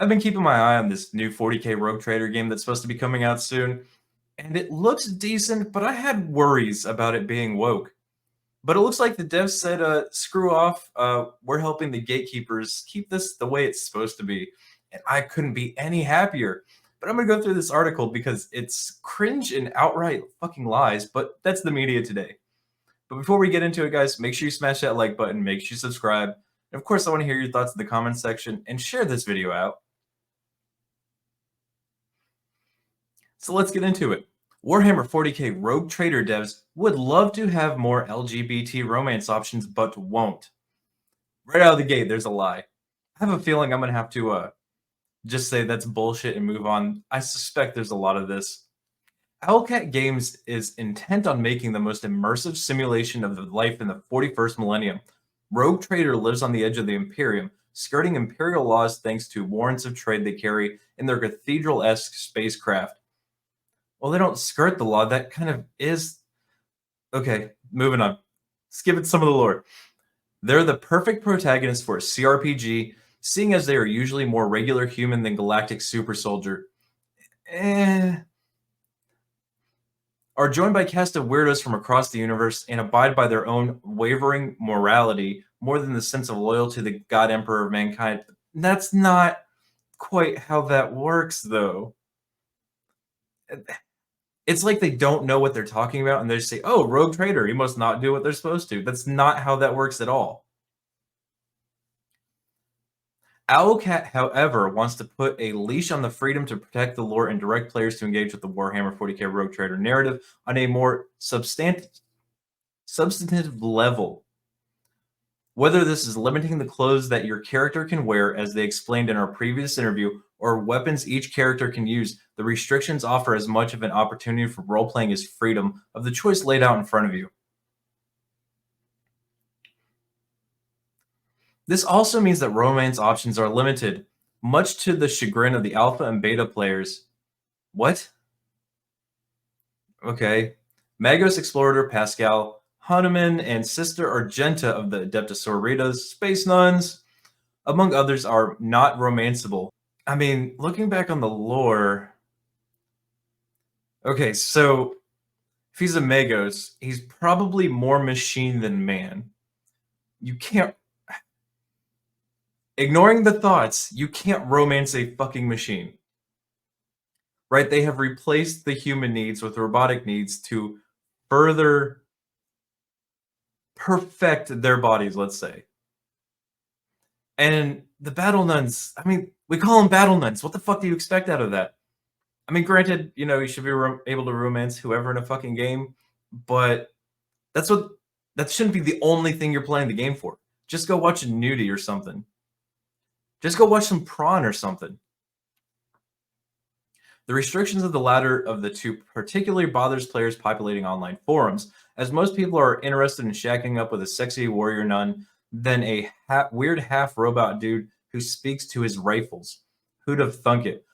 I've been keeping my eye on this new 40K Rogue Trader game that's supposed to be coming out soon, and it looks decent, but I had worries about it being woke. But it looks like the devs said, screw off, we're helping the gatekeepers keep this the way it's supposed to be. And I couldn't be any happier. But I'm going to go through this article because it's cringe and outright fucking lies, but that's the media today. But before we get into it, guys, make sure you smash that like button, make sure you subscribe. And of course, I want to hear your thoughts in the comments section and share this video out. So let's get into it. Warhammer 40K Rogue Trader devs would love to have more LGBT romance options, but won't. Right out of the gate, there's a lie. I have a feeling I'm going to have to just say that's bullshit and move on. I suspect there's a lot of this. Owlcat Games is intent on making the most immersive simulation of the life in the 41st millennium. Rogue Trader lives on the edge of the Imperium, skirting Imperial laws thanks to warrants of trade they carry in their cathedral-esque spacecraft. Well, they don't skirt the law. That kind of is... Okay, moving on. Let's give it some of the lore. They're the perfect protagonist for a CRPG, seeing as they are usually more regular human than galactic super soldier. Are joined by a cast of weirdos from across the universe and abide by their own wavering morality more than the sense of loyalty to the God Emperor of mankind. That's not quite how that works, though. It's like they don't know what they're talking about, and they just say, oh, Rogue Trader, he must not do what they're supposed to. That's not how that works at all. Owlcat, however, wants to put a leash on the freedom to protect the lore and direct players to engage with the Warhammer 40K Rogue Trader narrative on a more substantive level. Whether this is limiting the clothes that your character can wear, as they explained in our previous interview, or weapons each character can use, the restrictions offer as much of an opportunity for role-playing as freedom of the choice laid out in front of you. This also means that romance options are limited, much to the chagrin of the alpha and beta players. What? Okay. Magos Explorator Pascal, Hanuman, and Sister Argenta of the Adeptus Sororitas, Space Nuns, among others, are not romanceable. I mean, looking back on the lore... Okay, so if he's a Magos, he's probably more machine than man. You can't... Ignoring the thoughts, you can't romance a fucking machine. Right? They have replaced the human needs with robotic needs to further perfect their bodies, let's say. And the Battle Nuns, I mean, we call them Battle Nuns. What the fuck do you expect out of that? I mean, granted, you know, you should be able to romance whoever in a fucking game, but that shouldn't be the only thing you're playing the game for. Just go watch a nudie or something. Just go watch some prawn or something. The restrictions of the latter of the two particularly bothers players populating online forums, as most people are interested in shacking up with a sexy warrior nun than a weird half-robot dude who speaks to his rifles. Who'd have thunk it?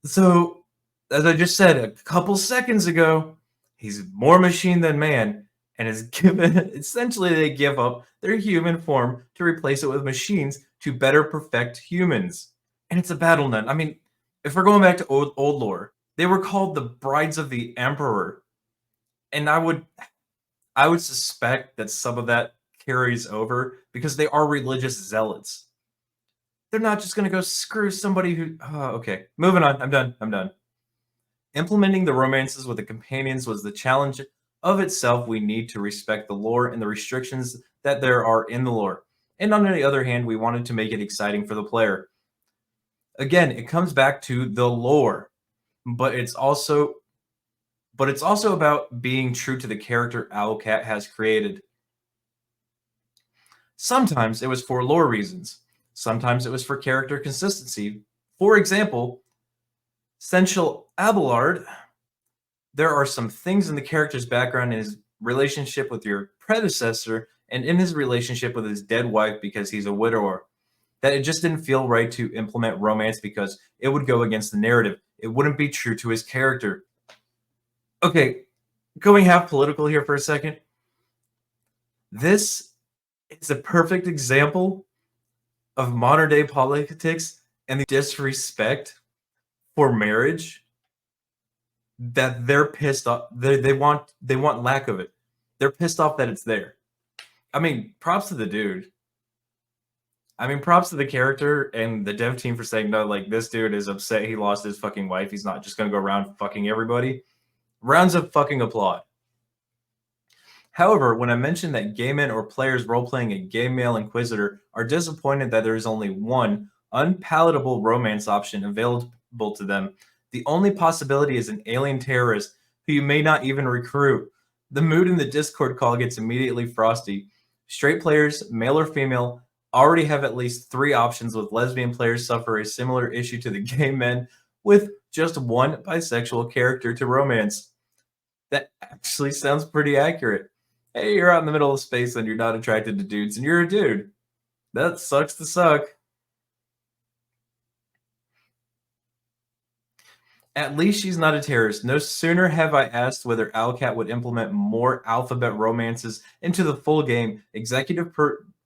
So, as I just said a couple seconds ago, he's more machine than man, and is given... Essentially, they give up their human form to replace it with machines to better perfect humans. And it's a battle nun. I mean, if we're going back to old lore, they were called the Brides of the Emperor. And I would suspect that some of that carries over because they are religious zealots. They're not just going to go screw somebody who... Oh, okay, moving on. I'm done. Implementing the romances with the companions was the challenge of itself. We need to respect the lore and the restrictions that there are in the lore. And on the other hand, we wanted to make it exciting for the player. Again, it comes back to the lore, but it's also about being true to the character Owlcat has created. Sometimes it was for lore reasons. Sometimes it was for character consistency. For example, Sensual Abelard, there are some things in the character's background in his relationship with your predecessor and in his relationship with his dead wife because he's a widower, that it just didn't feel right to implement romance because it would go against the narrative. It wouldn't be true to his character. Okay, going half political here for a second. This is a perfect example of modern day politics and the disrespect for marriage that they're pissed off. They want lack of it. They're pissed off that it's there. I mean, props to the dude. I mean, props to the character and the dev team for saying no. Like, this dude is upset he lost his fucking wife. He's not just gonna go around fucking everybody. Rounds of fucking applaud. However, when I mentioned that gay men or players role-playing a gay male inquisitor are disappointed that there is only one unpalatable romance option available to them, the only possibility is an alien terrorist who you may not even recruit. The mood in the Discord call gets immediately frosty. Straight players, male or female, already have at least 3 options, with lesbian players suffer a similar issue to the gay men with just one bisexual character to romance. That actually sounds pretty accurate. Hey, you're out in the middle of space and you're not attracted to dudes, and you're a dude. That sucks to suck. At least she's not a terrorist. No sooner have I asked whether Owlcat would implement more alphabet romances into the full game, executive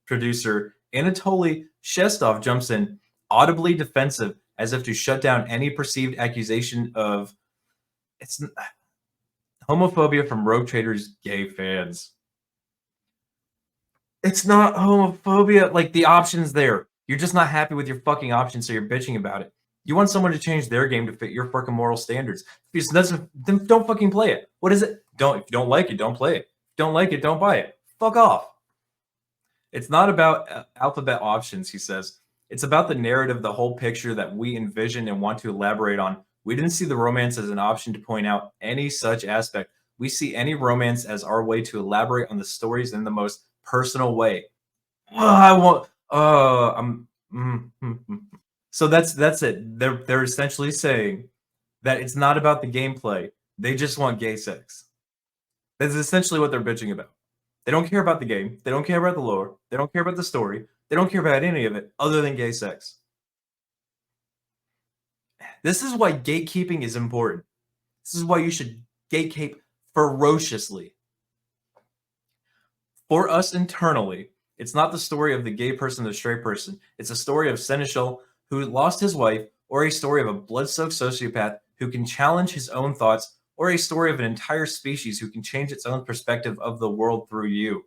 producer Anatoly Shestov jumps in, audibly defensive, as if to shut down any perceived accusation of it's homophobia from Rogue Trader's gay fans. It's not homophobia. Like, the option's there. You're just not happy with your fucking option, so you're bitching about it. You want someone to change their game to fit your fucking moral standards. If it doesn't, then don't fucking play it. What is it? If you don't like it, don't play it. If you don't like it, don't buy it. Fuck off. It's not about alphabet options, he says. It's about the narrative, the whole picture that we envision and want to elaborate on. We didn't see the romance as an option to point out any such aspect. We see any romance as our way to elaborate on the stories in the most personal way. I want. I'm. So that's it. They're essentially saying that it's not about the gameplay. They just want gay sex. That's essentially what they're bitching about. They don't care about the game. They don't care about the lore. They don't care about the story. They don't care about any of it other than gay sex. This is why gatekeeping is important. This is why you should gatekeep ferociously. For us internally, it's not the story of the gay person or the straight person. It's a story of Seneschal who lost his wife, or a story of a blood-soaked sociopath who can challenge his own thoughts, or a story of an entire species who can change its own perspective of the world through you.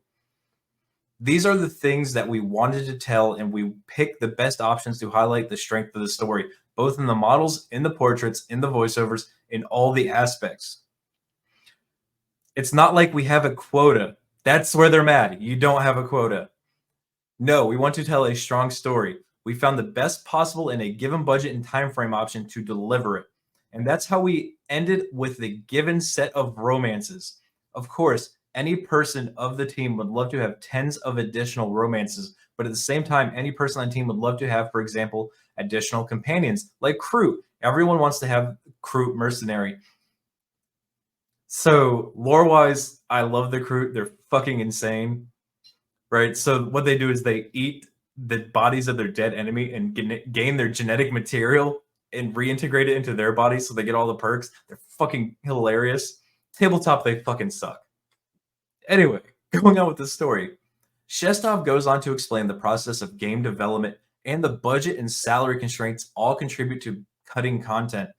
These are the things that we wanted to tell, and we picked the best options to highlight the strength of the story, both in the models, in the portraits, in the voiceovers, in all the aspects. It's not like we have a quota. That's where they're mad. You don't have a quota. No, we want to tell a strong story. We found the best possible in a given budget and time frame option to deliver it. And that's how we ended with the given set of romances. Of course, any person of the team would love to have tens of additional romances, but at the same time, any person on the team would love to have, for example, additional companions, like Kroot. Everyone wants to have Kroot mercenary. So, lore-wise, I love the Kroot. They're fucking insane, right? So what they do is they eat the bodies of their dead enemy and gain their genetic material and reintegrate it into their body so they get all the perks. They're fucking hilarious. Tabletop, they fucking suck. Anyway, going on with the story. Shestov goes on to explain the process of game development and the budget and salary constraints all contribute to cutting content.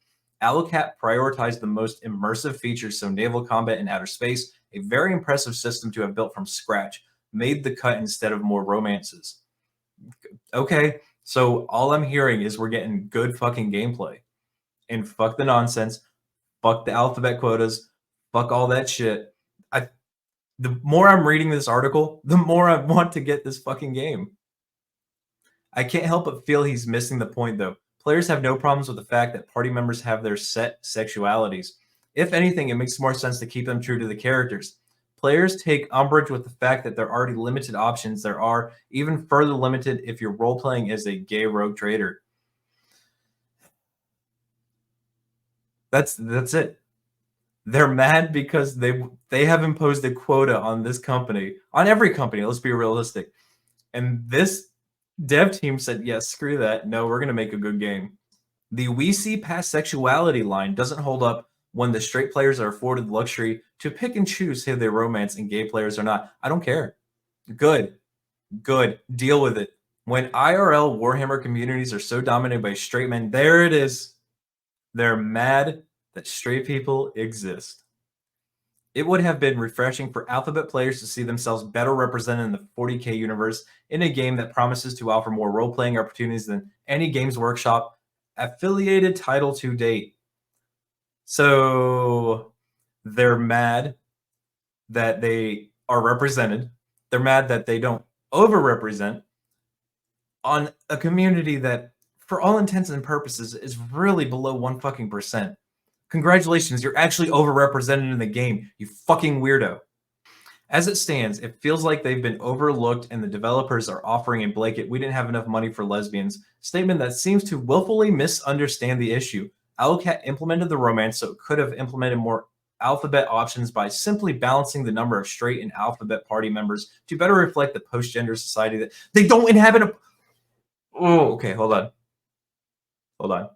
Owlcat prioritized the most immersive features, so naval combat in outer space, a very impressive system to have built from scratch, made the cut instead of more romances. Okay, so all I'm hearing is we're getting good fucking gameplay. And fuck the nonsense, fuck the alphabet quotas, fuck all that shit. The more I'm reading this article, the more I want to get this fucking game. I can't help but feel he's missing the point, though. Players have no problems with the fact that party members have their set sexualities. If anything, it makes more sense to keep them true to the characters. Players take umbrage with the fact that there are already limited options. There are even further limited if you're role-playing as a gay rogue trader. That's it. They're mad because they have imposed a quota on this company, on every company. Let's be realistic. And this dev team said, yes, screw that. No, we're going to make a good game. The we see past sexuality line doesn't hold up when the straight players are afforded the luxury to pick and choose who they romance and gay players are not. I don't care. Good. Deal with it. When IRL Warhammer communities are so dominated by straight men, there it is. They're mad that straight people exist. It would have been refreshing for Alphabet players to see themselves better represented in the 40K universe in a game that promises to offer more role-playing opportunities than any Games Workshop affiliated title to date. So they're mad that they are represented. They're mad that they don't overrepresent on a community that, for all intents and purposes, is really below 1%. Congratulations, you're actually overrepresented in the game, you fucking weirdo. As it stands, it feels like they've been overlooked and the developers are offering a blanket "we didn't have enough money for lesbians" statement that seems to willfully misunderstand the issue. Owlcat implemented the romance, so it could have implemented more Alphabet options by simply balancing the number of straight and Alphabet party members to better reflect the post-gender society that they don't inhabit. Oh, okay, hold on.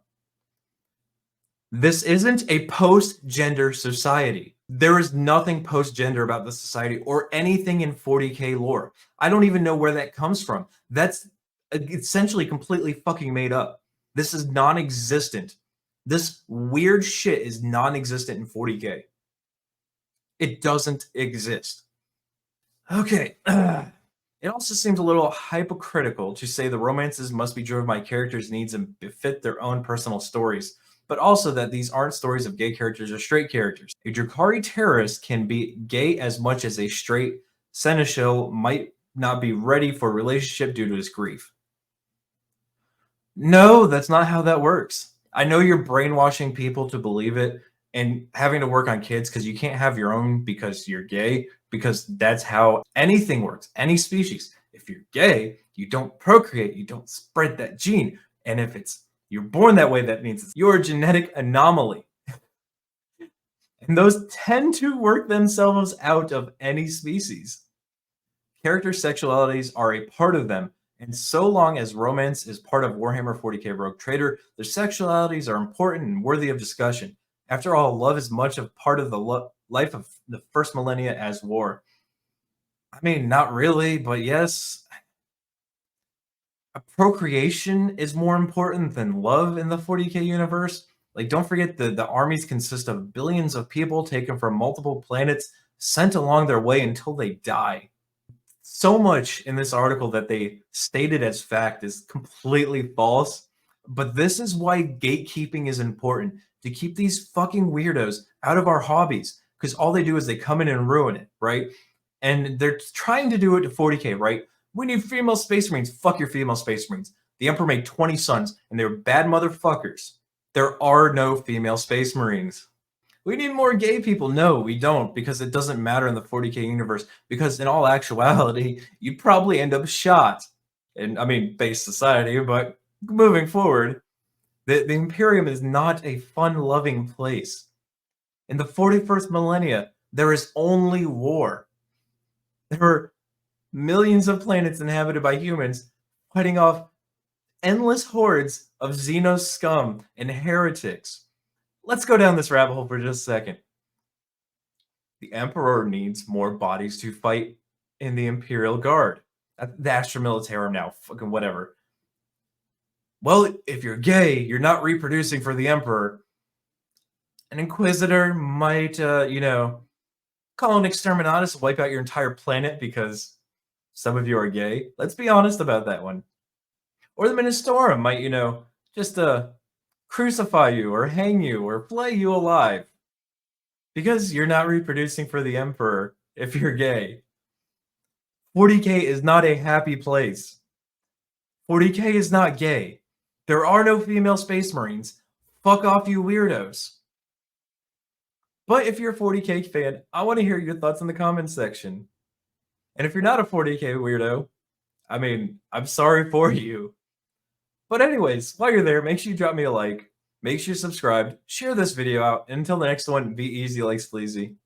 This isn't a post-gender society. There is nothing post-gender about the society or anything in 40K lore. I don't even know where that comes from. That's essentially completely fucking made up. This is non-existent. This weird shit is non-existent in 40K. It doesn't exist. Okay. It also seems a little hypocritical to say the romances must be driven by characters' needs and befit their own personal stories, but also that these aren't stories of gay characters or straight characters. A Drukhari terrorist can be gay as much as a straight seneschal might not be ready for a relationship due to his grief. No, that's not how that works. I know you're brainwashing people to believe it and having to work on kids because you can't have your own because you're gay, because that's how anything works, any species. If you're gay, you don't procreate, you don't spread that gene. And if you're born that way, that means you're a genetic anomaly. And those tend to work themselves out of any species. Character sexualities are a part of them, and so long as romance is part of Warhammer 40K Rogue Trader, their sexualities are important and worthy of discussion. After all, love is much of part of the life of the first millennia as war. I mean, not really, but yes. Procreation is more important than love in the 40K universe. Like, don't forget the armies consist of billions of people taken from multiple planets, sent along their way until they die. So much in this article that they stated as fact is completely false. But this is why gatekeeping is important, to keep these fucking weirdos out of our hobbies, because all they do is they come in and ruin it, right? And they're trying to do it to 40K, right? We need female space marines. Fuck your female space marines. The Emperor made 20 sons, and they were bad motherfuckers. There are no female space marines. We need more gay people. No, we don't, because it doesn't matter in the 40K universe, because in all actuality, you'd probably end up shot. And I mean, base society, but moving forward, the Imperium is not a fun-loving place. In the 41st millennia, there is only war. There are millions of planets inhabited by humans fighting off endless hordes of Xenos scum and heretics. Let's go down this rabbit hole for just a second. The Emperor needs more bodies to fight in the Imperial Guard. The Astra Militarum now, fucking whatever. Well, if you're gay, you're not reproducing for the Emperor. An Inquisitor might, call an exterminatus, wipe out your entire planet because some of you are gay. Let's be honest about that one. Or the Ministorum might, just crucify you or hang you or flay you alive because you're not reproducing for the Emperor if you're gay. 40K is not a happy place. 40K is not gay. There are no female space marines. Fuck off, you weirdos. But if you're a 40K fan, I want to hear your thoughts in the comments section. And if you're not a 40K weirdo, I mean, I'm sorry for you. But anyways, while you're there, make sure you drop me a like, make sure you're subscribed, share this video out, and until the next one, be easy like Sleazy.